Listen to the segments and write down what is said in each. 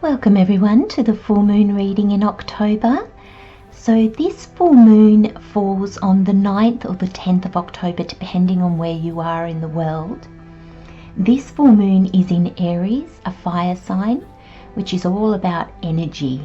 Welcome everyone to the full moon reading in October. So this full moon falls on the 9th or the 10th of October, depending on where you are in the world. This full moon is in Aries, a fire sign, which is all about energy,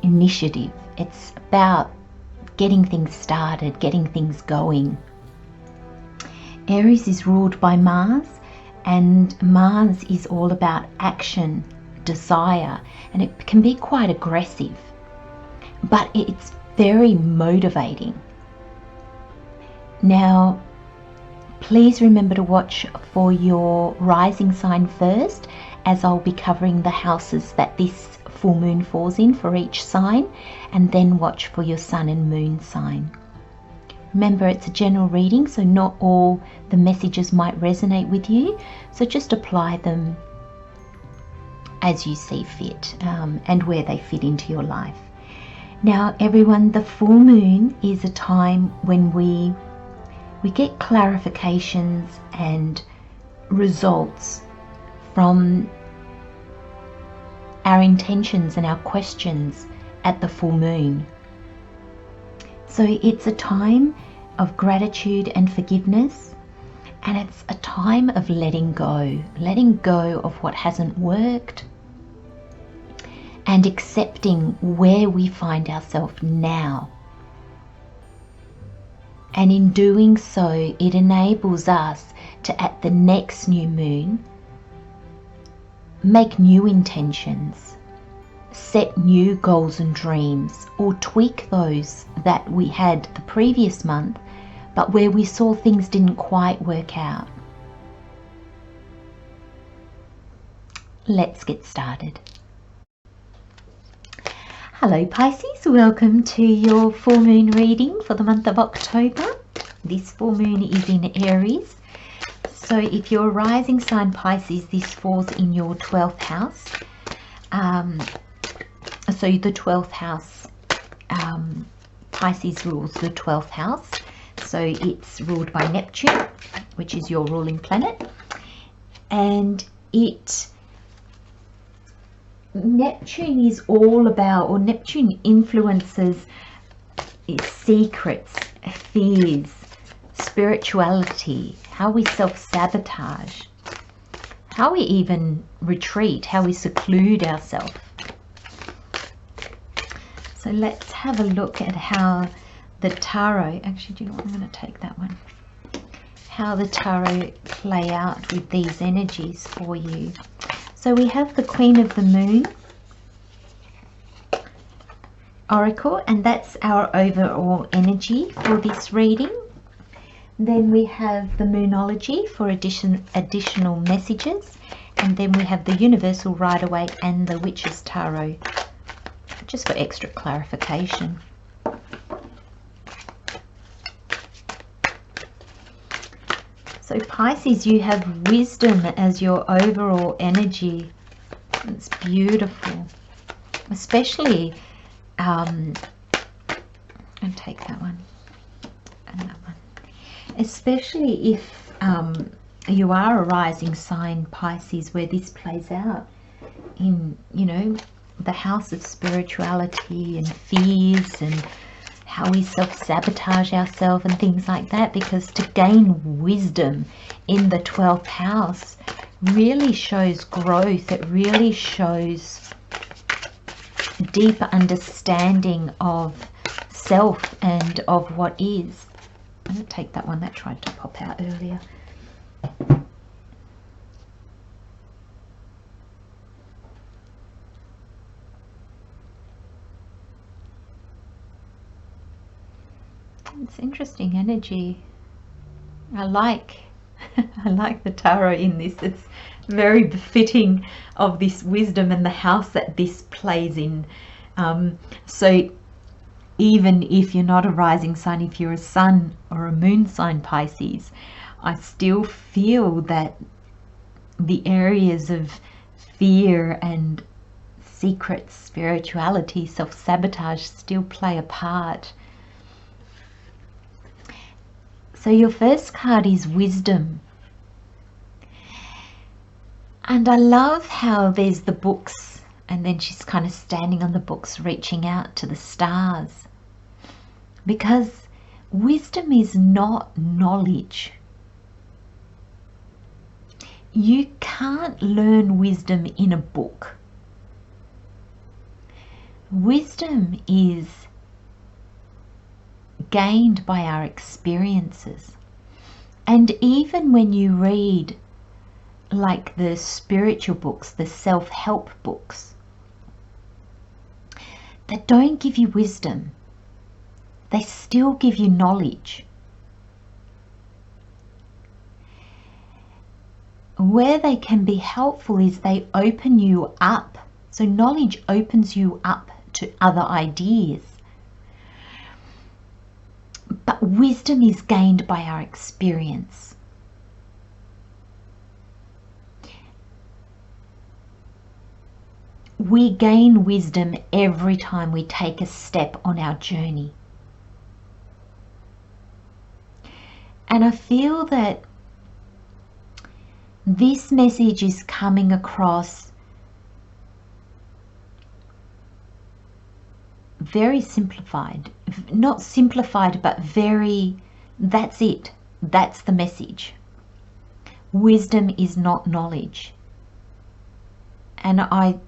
initiative. It's about getting things started, getting things going. Aries is ruled by Mars, and Mars is all about action, desire, and it can be quite aggressive, but it's very motivating. Now, please remember to watch for your rising sign first, as I'll be covering the houses that this full moon falls in for each sign, and then watch for your sun and moon sign. Remember, it's a general reading, so not all the messages might resonate with you, so just apply them as you see fit, and where they fit into your life. Now everyone, the full moon is a time when we get clarifications and results from our intentions and our questions at the full moon. So it's a time of gratitude and forgiveness, and it's a time of letting go of what hasn't worked, and accepting where we find ourselves now. And in doing so, it enables us to, at the next new moon, make new intentions, set new goals and dreams, or tweak those that we had the previous month, but where we saw things didn't quite work out. Let's get started. Hello Pisces, welcome to your full moon reading for the month of October. This full moon is in Aries. So if you're a rising sign Pisces, this falls in your 12th house. So the 12th house, Pisces rules the 12th house. So it's ruled by Neptune, which is your ruling planet. And Neptune is all about, or Neptune influences secrets, fears, spirituality, how we self-sabotage, how we even retreat, how we seclude ourselves. So let's have a look at how the tarot, actually, do you know what, I'm going to take that one, how the tarot play out with these energies for you. So we have the Queen of the Moon Oracle, and that's our overall energy for this reading. Then we have the Moonology for additional messages, and then we have the Universal Rider-Waite and the Witch's Tarot, just for extra clarification. So Pisces, you have wisdom as your overall energy. It's beautiful, especially and take that one and that one, especially if you are a rising sign Pisces, where this plays out in, you know, the house of spirituality and fears and how we self-sabotage ourselves and things like that, because to gain wisdom in the 12th house really shows growth. It really shows deeper understanding of self and of what is. I'm going to take that one that tried to pop out earlier. It's interesting energy. I like the tarot in this. It's very befitting of this wisdom and the house that this plays in. So even if you're not a rising sign, if you're a sun or a moon sign Pisces, I still feel that the areas of fear and secrets, spirituality, self-sabotage still play a part. So your first card is Wisdom. And I love how there's the books, and then she's kind of standing on the books reaching out to the stars. Because wisdom is not knowledge. You can't learn wisdom in a book. Wisdom is gained by our experiences. And even when you read like the spiritual books, the self-help books, that don't give you wisdom, they still give you knowledge. Where they can be helpful is they open you up. So knowledge opens you up to other ideas. But wisdom is gained by our experience. We gain wisdom every time we take a step on our journey. And I feel that this message is coming across very simplified. Not simplified, but very, that's it. That's the message. Wisdom is not knowledge. And I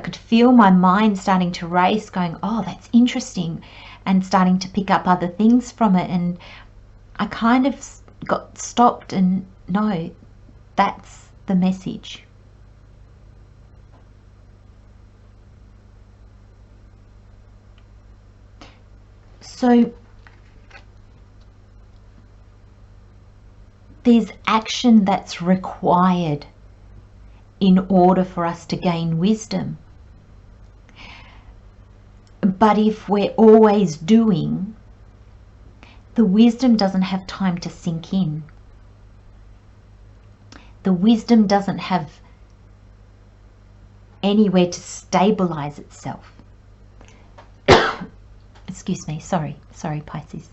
could feel my mind starting to race, going, oh, that's interesting, and starting to pick up other things from it. And I kind of got stopped and no, that's the message. So there's action that's required in order for us to gain wisdom. But if we're always doing, the wisdom doesn't have time to sink in. The wisdom doesn't have anywhere to stabilize itself. Excuse me, sorry, Pisces.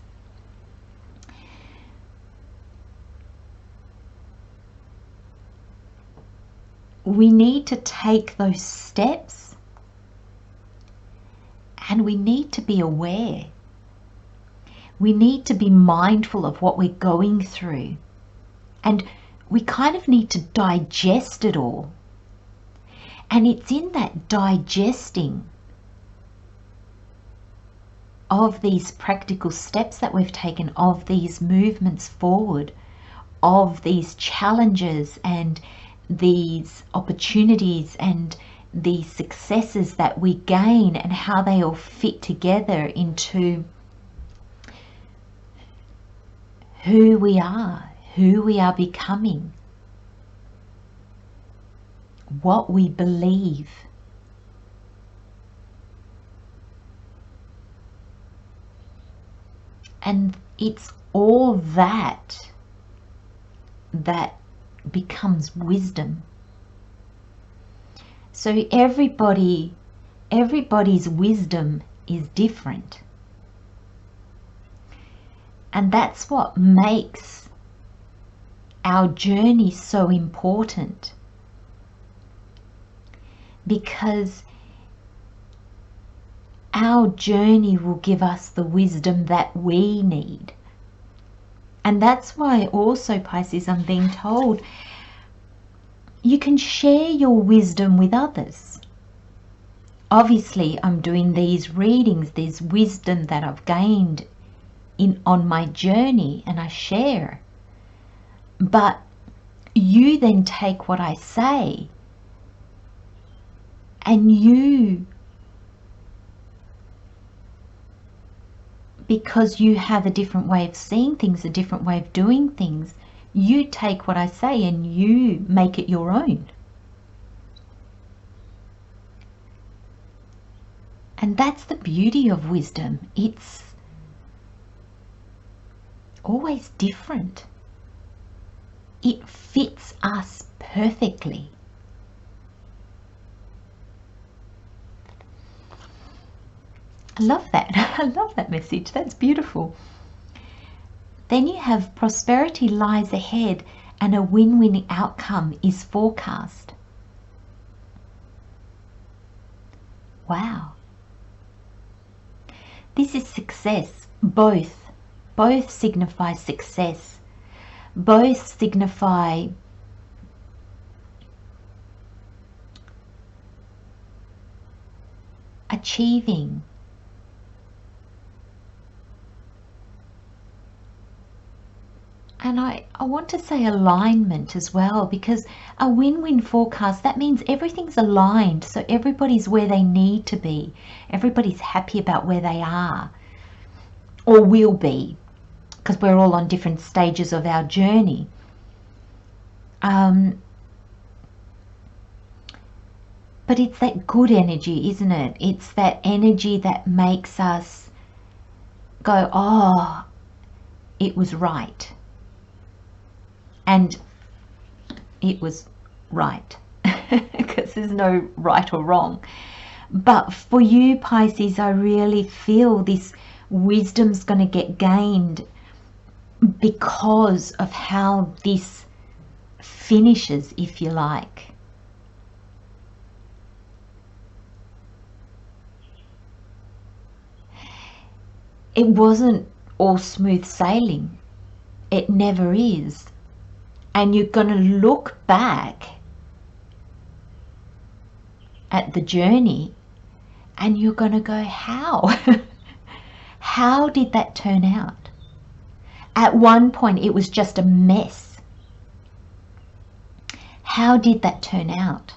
We need to take those steps, and we need to be aware. We need to be mindful of what we're going through, and we kind of need to digest it all. And it's in that digesting of these practical steps that we've taken, of these movements forward, of these challenges and these opportunities and these successes that we gain, and how they all fit together into who we are becoming, what we believe. And it's all that becomes wisdom. So everybody's wisdom is different. And that's what makes our journey so important. Because our journey will give us the wisdom that we need. And that's why also, Pisces, I'm being told, you can share your wisdom with others. Obviously, I'm doing these readings, there's wisdom that I've gained on my journey, and I share. But you then take what I say, and you, because you have a different way of seeing things, a different way of doing things, you take what I say and you make it your own. And that's the beauty of wisdom. It's always different. It fits us perfectly. I love that. I love that message. That's beautiful. Then you have prosperity lies ahead, and a win-win outcome is forecast. Wow. This is success. Both signify success. Both signify achieving. And I want to say alignment as well, because a win-win forecast, that means everything's aligned, so everybody's where they need to be. Everybody's happy about where they are, or will be, because we're all on different stages of our journey. But it's that good energy, isn't it? It's that energy that makes us go, oh, it was right. And it was right, because there's no right or wrong. But for you, Pisces, I really feel this wisdom's going to get gained because of how this finishes, if you like. It wasn't all smooth sailing. It never is. And you're going to look back at the journey and you're going to go, how? How did that turn out? At one point, it was just a mess. How did that turn out?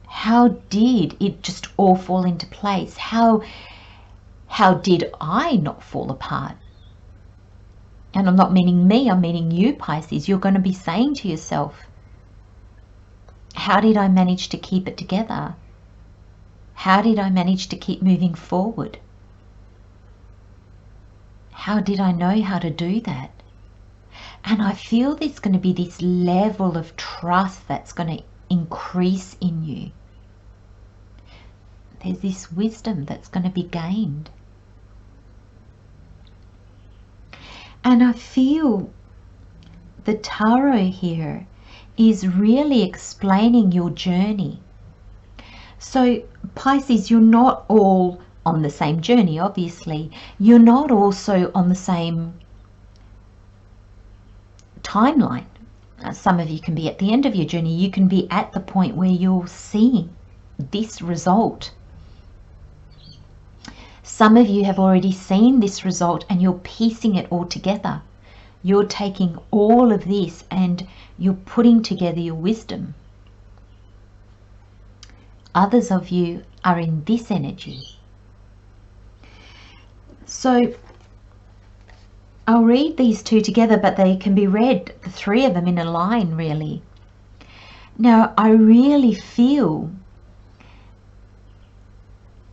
How did it just all fall into place? How did I not fall apart? And I'm not meaning me, I'm meaning you, Pisces. You're going to be saying to yourself, how did I manage to keep it together? How did I manage to keep moving forward? How did I know how to do that? And I feel there's going to be this level of trust that's going to increase in you. There's this wisdom that's going to be gained. And I feel the tarot here is really explaining your journey. So Pisces, you're not all on the same journey, obviously. You're not also on the same timeline. Some of you can be at the end of your journey. You can be at the point where you're seeing this result. Some of you have already seen this result and you're piecing it all together. You're taking all of this and you're putting together your wisdom. Others of you are in this energy. So I'll read these two together, but they can be read, the three of them, in a line, really. Now, I really feel,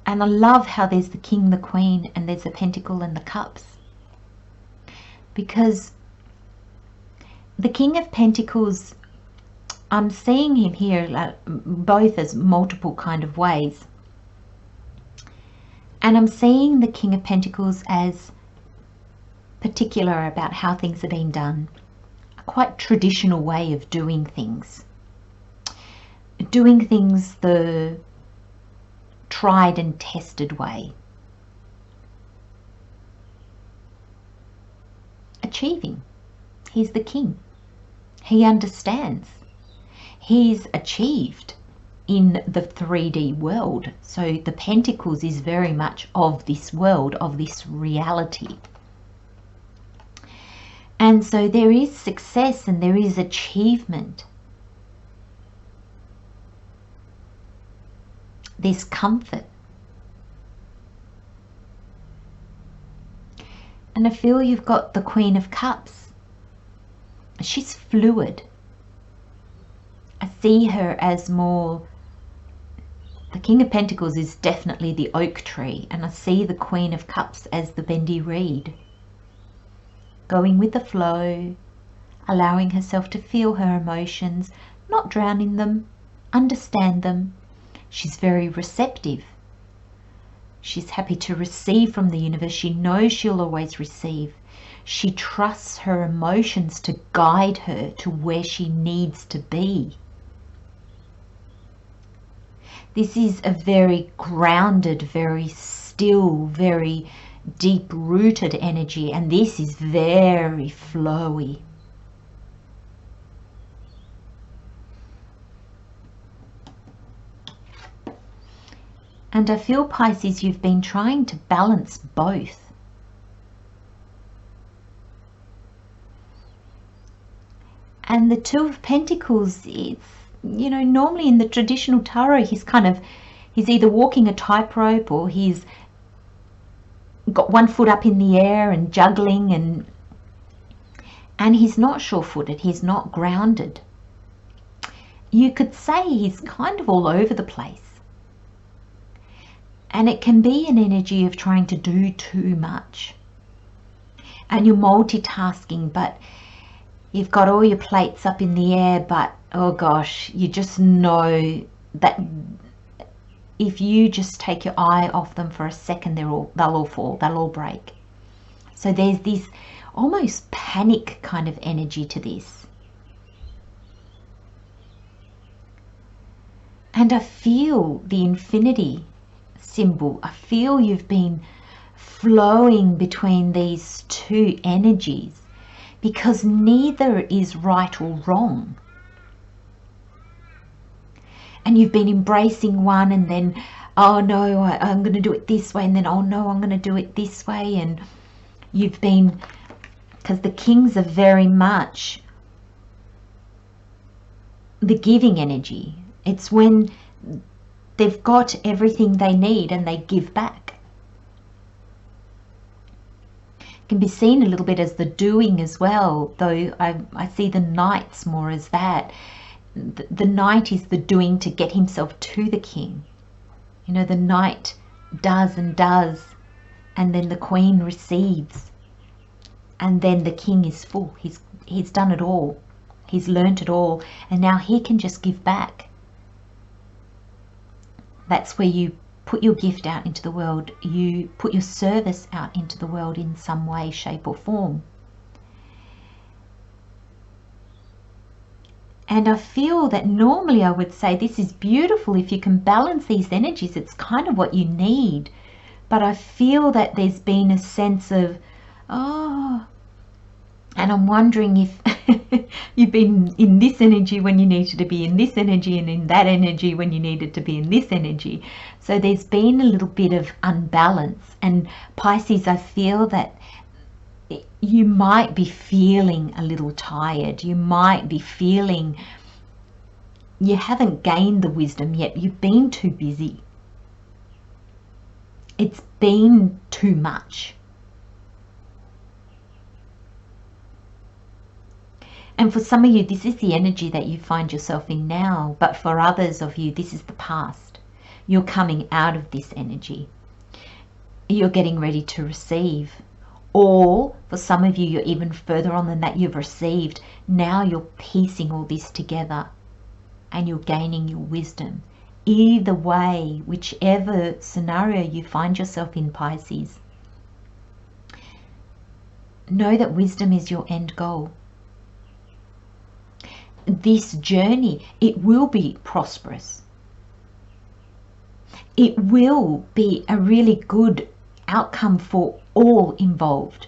and I love how there's the King, the Queen, and there's the Pentacle and the Cups. Because the King of Pentacles, I'm seeing him here both as multiple kind of ways. And I'm seeing the King of Pentacles as particular about how things are being done. A quite traditional way of doing things. Doing things the tried and tested way. Achieving. He's the king. He understands. He's achieved in the 3D world. So the Pentacles is very much of this world, of this reality. And so there is success and there is achievement. There's comfort. And I feel you've got the Queen of Cups. She's fluid. I see her as more, the King of Pentacles is definitely the oak tree, and I see the Queen of Cups as the bendy reed. Going with the flow, allowing herself to feel her emotions, not drown in them, understand them. She's very receptive. She's happy to receive from the universe. She knows she'll always receive. She trusts her emotions to guide her to where she needs to be. This is a very grounded, very still, very deep-rooted energy, and this is very flowy. And I feel, Pisces, you've been trying to balance both. And the Two of Pentacles, it's, you know, normally in the traditional tarot, he's either walking a tightrope, or he's got one foot up in the air and juggling, and he's not sure-footed, he's not grounded. You could say he's kind of all over the place. And it can be an energy of trying to do too much. And you're multitasking, but you've got all your plates up in the air, but oh gosh, you just know that if you just take your eye off them for a second, they'll all fall, they'll all break. So there's this almost panic kind of energy to this. And I feel the infinity symbol. I feel you've been flowing between these two energies, because neither is right or wrong. And you've been embracing one, and then, oh no, I'm going to do it this way, and then, oh no, I'm going to do it this way. And you've been, because the kings are very much the giving energy. It's when they've got everything they need and they give back. It can be seen a little bit as the doing as well, though I see the knights more as that. The knight is the doing to get himself to the king. You know, the knight does and does, and then the queen receives, and then the king is full. He's done it all. He's learnt it all, and now he can just give back. That's where you put your gift out into the world. You put your service out into the world in some way, shape or form. And I feel that normally I would say this is beautiful. If you can balance these energies, it's kind of what you need. But I feel that there's been a sense of, oh, and I'm wondering if you've been in this energy when you needed to be in this energy, and in that energy when you needed to be in this energy. So there's been a little bit of unbalance. And Pisces, I feel that you might be feeling a little tired. You might be feeling you haven't gained the wisdom yet. You've been too busy. It's been too much. And for some of you, this is the energy that you find yourself in now. But for others of you, this is the past. You're coming out of this energy. You're getting ready to receive. Or for some of you, you're even further on than that. You've received. Now you're piecing all this together and you're gaining your wisdom. Either way, whichever scenario you find yourself in, Pisces, know that wisdom is your end goal. This journey, it will be prosperous. It will be a really good outcome for all involved.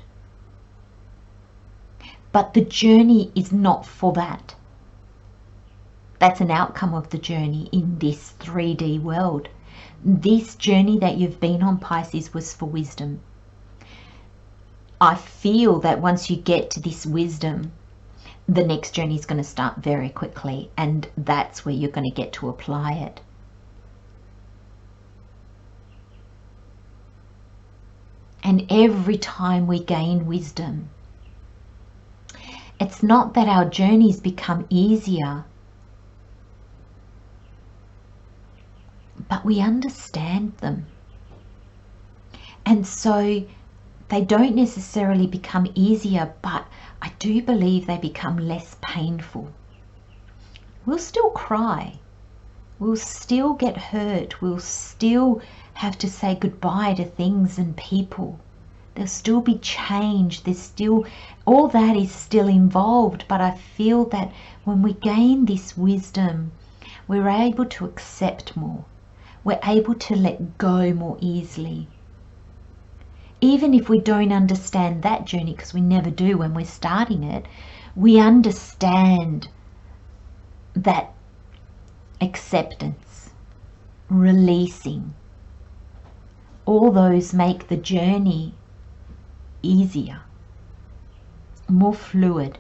But the journey is not for that. That's an outcome of the journey in this 3D world. This journey that you've been on, Pisces, was for wisdom. I feel that once you get to this wisdom, the next journey is going to start very quickly, and that's where you're going to get to apply it. And every time we gain wisdom, it's not that our journeys become easier, but we understand them. And so they don't necessarily become easier, but I do believe they become less painful. We'll still cry. We'll still get hurt. We'll still have to say goodbye to things and people. There'll still be change. There's still, all that is still involved. But I feel that when we gain this wisdom, we're able to accept more. We're able to let go more easily. Even if we don't understand that journey, because we never do when we're starting it, we understand that acceptance, releasing, all those make the journey easier, more fluid.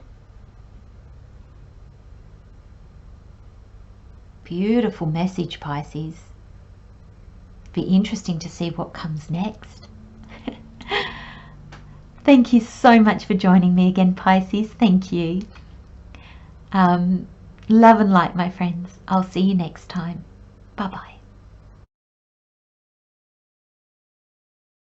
Beautiful message, Pisces. Be interesting to see what comes next. Thank you so much for joining me again, Pisces. Thank you. Love and light, my friends. I'll see you next time. Bye-bye.